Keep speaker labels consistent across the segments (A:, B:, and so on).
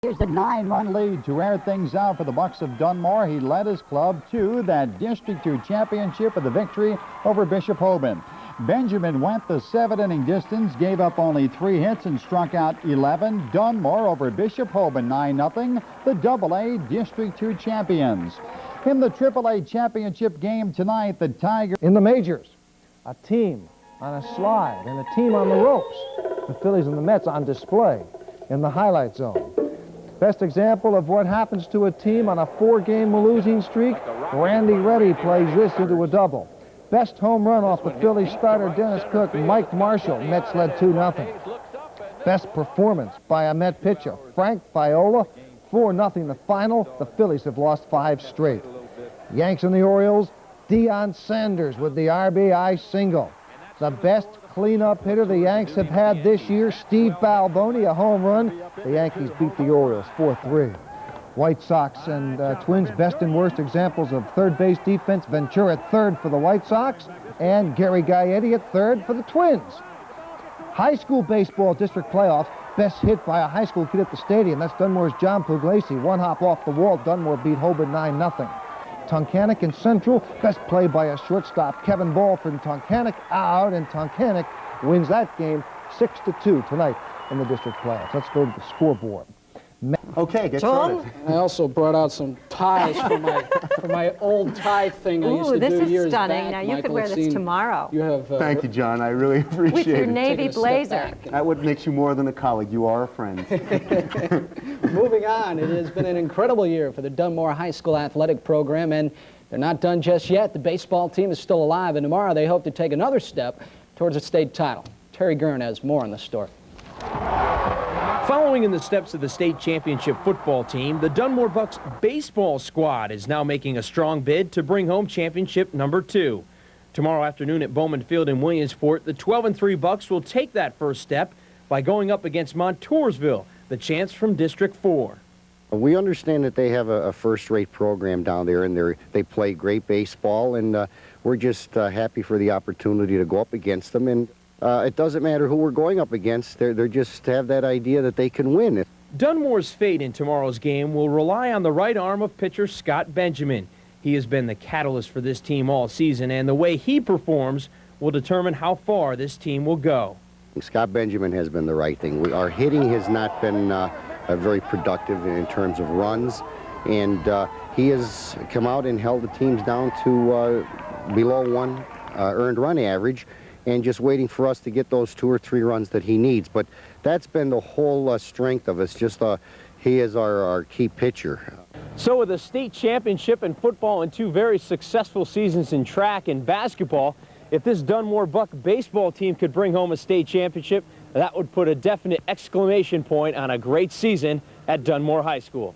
A: Here's the 9-run lead to air things out for the Bucks of Dunmore. He led his club to that District 2 championship with a victory over Bishop Hoban. Benjamin went the 7-inning distance, gave up only 3 hits and struck out 11. Dunmore over Bishop Hoban 9-0, the AA District 2 champions. In the AAA championship game tonight, the Tigers...
B: In the majors, a team on a slide and a team on the ropes. The Phillies and the Mets on display in the highlight zone. Best example of what happens to a team on a 4-game losing streak, Randy Reddy plays this into a double. Best home run off the Phillies starter Dennis Cook, Mike Marshall. Mets led 2-0. Best performance by a Met pitcher, Frank Viola, 4-0 the final. The Phillies have lost 5 straight. Yanks and the Orioles, Deion Sanders with the RBI single. The best cleanup hitter the Yanks have had this year, Steve Balboni, a home run. The Yankees beat the Orioles 4-3. White Sox and Twins, best and worst examples of third base defense. Ventura at third for the White Sox and Gary Gaetti at third for the Twins. High school baseball district playoffs, best hit by a high school kid at the stadium. That's Dunmore's John Pugliese. 1 hop off the wall. Dunmore beat Hoban 9-0. Tunkhannock and Central, best play by a shortstop, Kevin Ball from Tunkhannock out, and Tunkhannock wins that game 6-2 tonight in the district playoffs. Let's go to the scoreboard.
C: Okay, get started.
D: I also brought out some ties for my old tie thing I used to do years back.
E: Ooh, this is stunning. Now you could wear this tomorrow.
D: You have.
C: Thank you, John. I really appreciate it.
E: With your navy blazer.
C: That what makes you more than a colleague. You are a friend.
D: Moving on, it has been an incredible year for the Dunmore High School athletic program, and they're not done just yet. The baseball team is still alive, and tomorrow they hope to take another step towards a state title. Terry Gurn has more on the story.
F: Following in the steps of the state championship football team, the Dunmore Bucks baseball squad is now making a strong bid to bring home championship number 2. Tomorrow afternoon at Bowman Field in Williamsport, the 12-3 Bucks will take that first step by going up against Montoursville, the chance from District 4.
G: We understand that they have a first-rate program down there, and they play great baseball, and we're just happy for the opportunity to go up against them. And it doesn't matter who we're going up against. They just have that idea that they can win.
F: Dunmore's fate in tomorrow's game will rely on the right arm of pitcher Scott Benjamin. He has been the catalyst for this team all season, and the way he performs will determine how far this team will go.
G: Scott Benjamin has been the right thing. Our hitting has not been very productive in terms of runs, and he has come out and held the teams down to below 1 earned run average, and just waiting for us to get those 2 or 3 runs that he needs. But that's been the whole strength of us. Just he is our key pitcher.
F: So with a state championship in football and 2 very successful seasons in track and basketball, if this Dunmore Buck baseball team could bring home a state championship, that would put a definite exclamation point on a great season at Dunmore High School.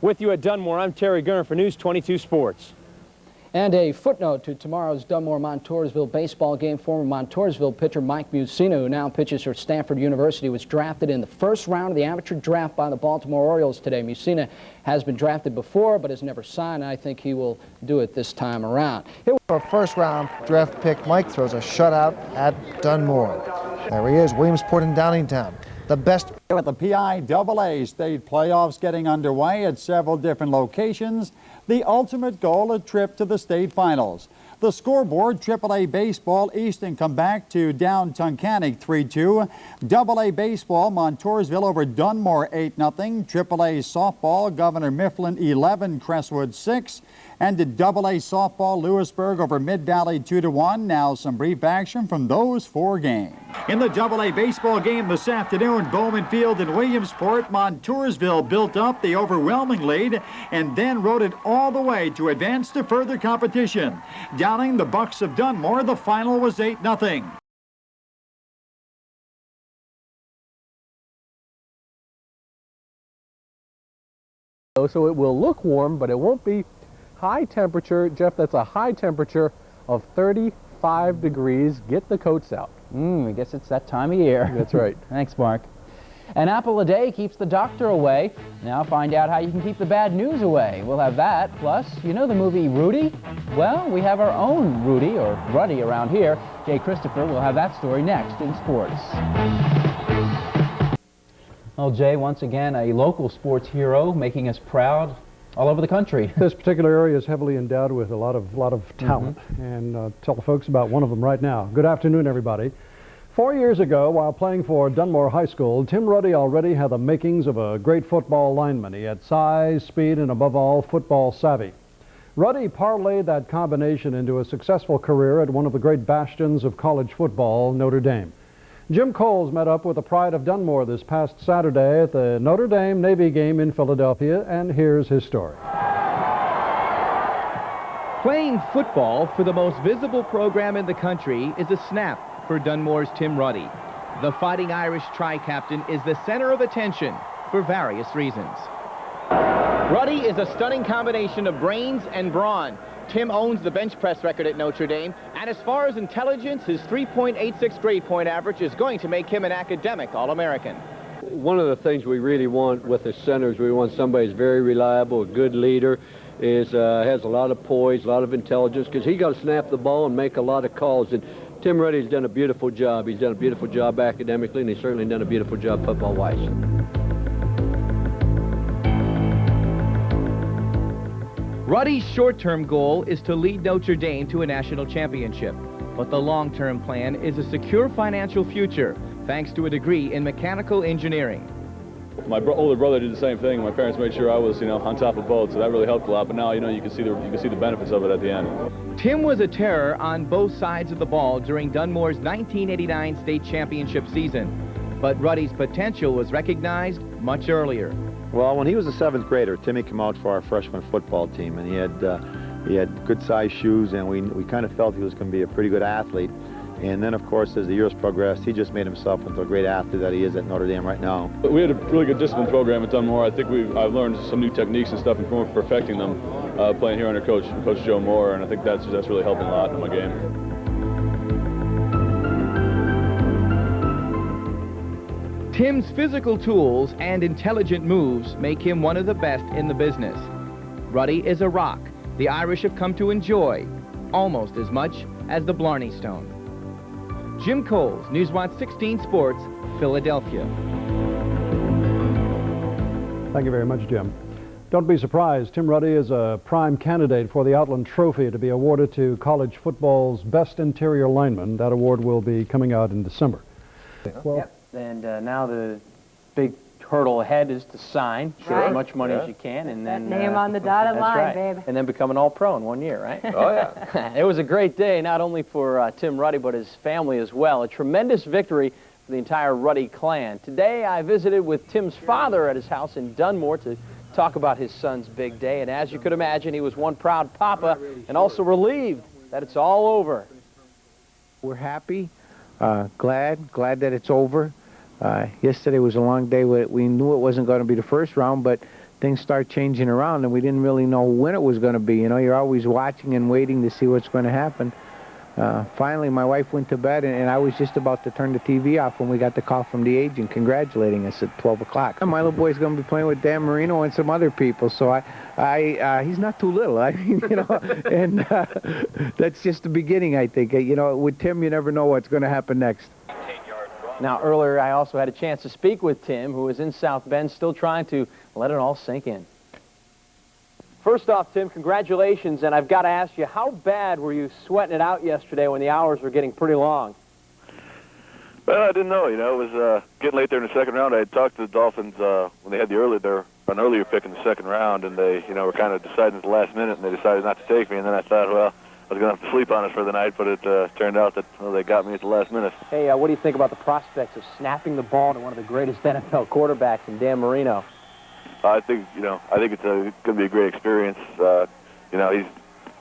F: With you at Dunmore, I'm Terry Gurn for News 22 Sports.
D: And a footnote to tomorrow's Dunmore-Montoursville baseball game. Former Montoursville pitcher Mike Musina, who now pitches for Stanford University, was drafted in the first round of the amateur draft by the Baltimore Orioles today. Musina has been drafted before but has never signed. I think he will do it this time around.
B: For a first-round draft pick, Mike throws a shutout at Dunmore. There he is, Williamsport and Downingtown. The best
A: with the PIAA state playoffs getting underway at several different locations. The ultimate goal, a trip to the state finals. The scoreboard, AAA baseball, Easton come back to down Tunkhannock 3-2. AA baseball, Montoursville over Dunmore 8-0. AAA softball, Governor Mifflin 11, Crestwood 6. And to AA softball, Lewisburg over Mid-Valley 2-1. Now some brief action from those 4 games. In the AA baseball game this afternoon, Bowman Field in Williamsport, Montoursville built up the overwhelming lead and then rode it all the way to advance to further competition. Downing the Bucks of Dunmore, the final was 8-0.
H: So it will look warm, but it won't be high temperature. Jeff, that's a high temperature of 35 degrees. Get the coats out.
I: I guess it's that time of year.
H: That's right.
I: Thanks, Mark. An apple a day keeps the doctor away. Now find out how you can keep the bad news away. We'll have that. Plus, you know the movie Rudy? Well, we have our own Rudy, or Ruddy, around here. Jay Christopher will have that story next in sports. Well, Jay, once again, a local sports hero, making us proud all over the country.
J: This particular area is heavily endowed with a lot of talent, and tell the folks about one of them right now. Good afternoon, everybody. 4 years ago, while playing for Dunmore High School, Tim Ruddy already had the makings of a great football lineman. He had size, speed, and above all, football savvy. Ruddy parlayed that combination into a successful career at one of the great bastions of college football, Notre Dame. Jim Coles met up with the pride of Dunmore this past Saturday at the Notre Dame Navy game in Philadelphia, and here's his story.
K: Playing football for the most visible program in the country is a snap for Dunmore's Tim Ruddy. The Fighting Irish tri-captain is the center of attention for various reasons. Ruddy is a stunning combination of brains and brawn. Tim owns the bench press record at Notre Dame, and as far as intelligence, his 3.86 grade point average is going to make him an academic All-American.
L: One of the things we really want with the centers, we want somebody who's very reliable, a good leader, has a lot of poise, a lot of intelligence, because he got to snap the ball and make a lot of calls. And Tim Ruddy's done a beautiful job. He's done a beautiful job academically, and he's certainly done a beautiful job football-wise.
K: Ruddy's short-term goal is to lead Notre Dame to a national championship. But the long-term plan is a secure financial future, thanks to a degree in mechanical engineering.
M: My older brother did the same thing. My parents made sure I was, on top of both, so that really helped a lot. But now, you can see the benefits of it at the end.
K: Tim was a terror on both sides of the ball during Dunmore's 1989 state championship season. But Ruddy's potential was recognized much earlier.
N: Well, when he was a 7th grader, Timmy came out for our freshman football team, and he had good-sized shoes, and we kind of felt he was going to be a pretty good athlete. And then, of course, as the years progressed, he just made himself into a great athlete that he is at Notre Dame right now.
M: We had a really good discipline program at Dunmore. I think I've learned some new techniques and stuff, and perfecting them playing here under Coach Joe Moore, and I think that's really helping a lot in my game.
K: Tim's physical tools and intelligent moves make him one of the best in the business. Ruddy is a rock the Irish have come to enjoy almost as much as the Blarney Stone. Jim Coles, Newswatch 16 Sports, Philadelphia.
J: Thank you very much, Jim. Don't be surprised, Tim Ruddy is a prime candidate for the Outland Trophy to be awarded to college football's best interior lineman. That award will be coming out in December.
O: Well, and now the big hurdle ahead is to sign, get as much money as you can, and then
E: name on the dotted line, babe.
O: And then become an All-Pro in 1 year, right?
L: Oh, yeah.
O: It was a great day, not only for Tim Ruddy, but his family as well. A tremendous victory for the entire Ruddy clan. Today, I visited with Tim's father at his house in Dunmore to talk about his son's big day, and as you could imagine, he was one proud papa and also relieved that it's all over.
P: We're happy, glad that it's over. Yesterday was a long day. We knew it wasn't going to be the first round, but things start changing around, and we didn't really know when it was going to be. You're always watching and waiting to see what's going to happen. Finally, my wife went to bed, and I was just about to turn the TV off when we got the call from the agent congratulating us at 12 o'clock. My little boy's going to be playing with Dan Marino and some other people, so he's not too little. I mean, and that's just the beginning, I think. With Tim, you never know what's going to happen next.
O: Now, earlier, I also had a chance to speak with Tim, who was in South Bend, still trying to let it all sink in. First off, Tim, congratulations, and I've got to ask you, how bad were you sweating it out yesterday when the hours were getting pretty long?
Q: Well, I didn't know. It was getting late there in the second round. I had talked to the Dolphins when they had an earlier pick in the second round, and they, were kind of deciding at the last minute, and they decided not to take me. And then I thought, well, I was going to have to sleep on it for the night, but it turned out that they got me at the last minute.
O: Hey, what do you think about the prospects of snapping the ball to one of the greatest NFL quarterbacks in Dan Marino?
Q: I think it's going to be a great experience. He's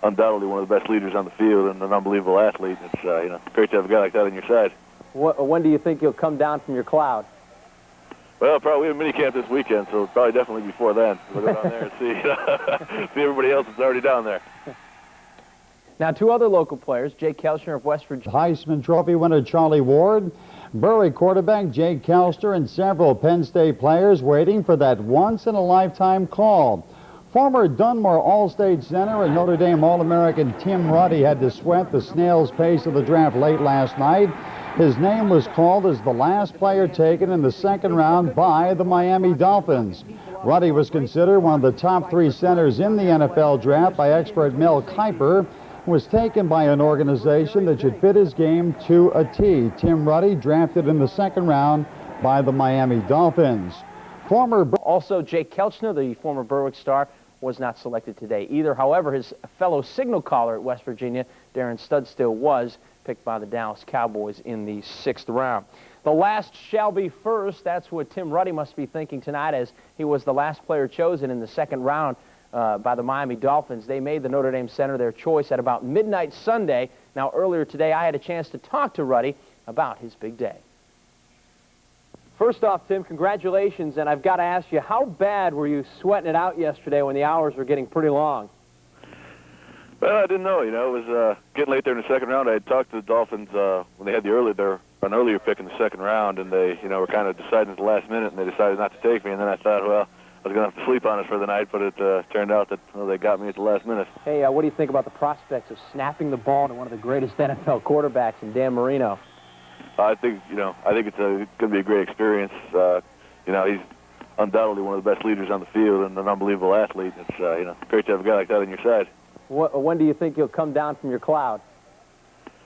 Q: undoubtedly one of the best leaders on the field and an unbelievable athlete. It's great to have a guy like that on your side.
O: When do you think you'll come down from your cloud?
Q: Well, probably we have a mini camp this weekend, so probably definitely before then. We'll go down there and see everybody else that's already down there.
O: Now, two other local players, Jake Kelchner of West Virginia.
A: Heisman Trophy winner Charlie Ward, Bury quarterback Jake Kelster, and several Penn State players waiting for that once-in-a-lifetime call. Former Dunmore All-State center and Notre Dame All-American Tim Ruddy had to sweat the snail's pace of the draft late last night. His name was called as the last player taken in the second round by the Miami Dolphins. Ruddy was considered one of the top 3 centers in the NFL draft by expert Mel Kiper, was taken by an organization that should fit his game to a T. Tim Ruddy, drafted in the second round by the Miami Dolphins.
O: Also, Jake Kelchner, the former Berwick star, was not selected today either. However, his fellow signal caller at West Virginia, Darren Studstill, was picked by the Dallas Cowboys in the 6th round. The last shall be first. That's what Tim Ruddy must be thinking tonight, as he was the last player chosen in the second round by the Miami Dolphins. They made the Notre Dame center their choice at about midnight Sunday. Now, earlier today, I had a chance to talk to Ruddy about his big day. First off, Tim, congratulations, and I've got to ask you, how bad were you sweating it out yesterday when the hours were getting pretty long?
Q: Well, I didn't know. It was getting late there in the second round. I had talked to the Dolphins when they had an earlier pick in the second round, and they, were kind of deciding at the last minute, and they decided not to take me. And then I thought, well, I was going to have to sleep on it for the night, but it turned out that they got me at the last minute.
O: Hey, what do you think about the prospects of snapping the ball to one of the greatest NFL quarterbacks in Dan Marino?
Q: I think it's going to be a great experience. He's undoubtedly one of the best leaders on the field and an unbelievable athlete. It's great to have a guy like that on your side.
O: When do you think you'll come down from your cloud?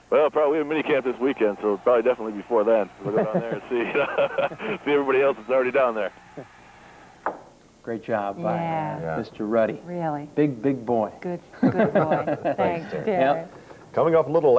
Q: Well, probably we have a mini camp this weekend, so probably definitely before then. We'll go down there and see everybody else that's already down there.
O: Great job by Mr. Ruddy.
E: Really.
O: Big boy.
E: Good boy. Thanks, Darren.
R: Coming up a little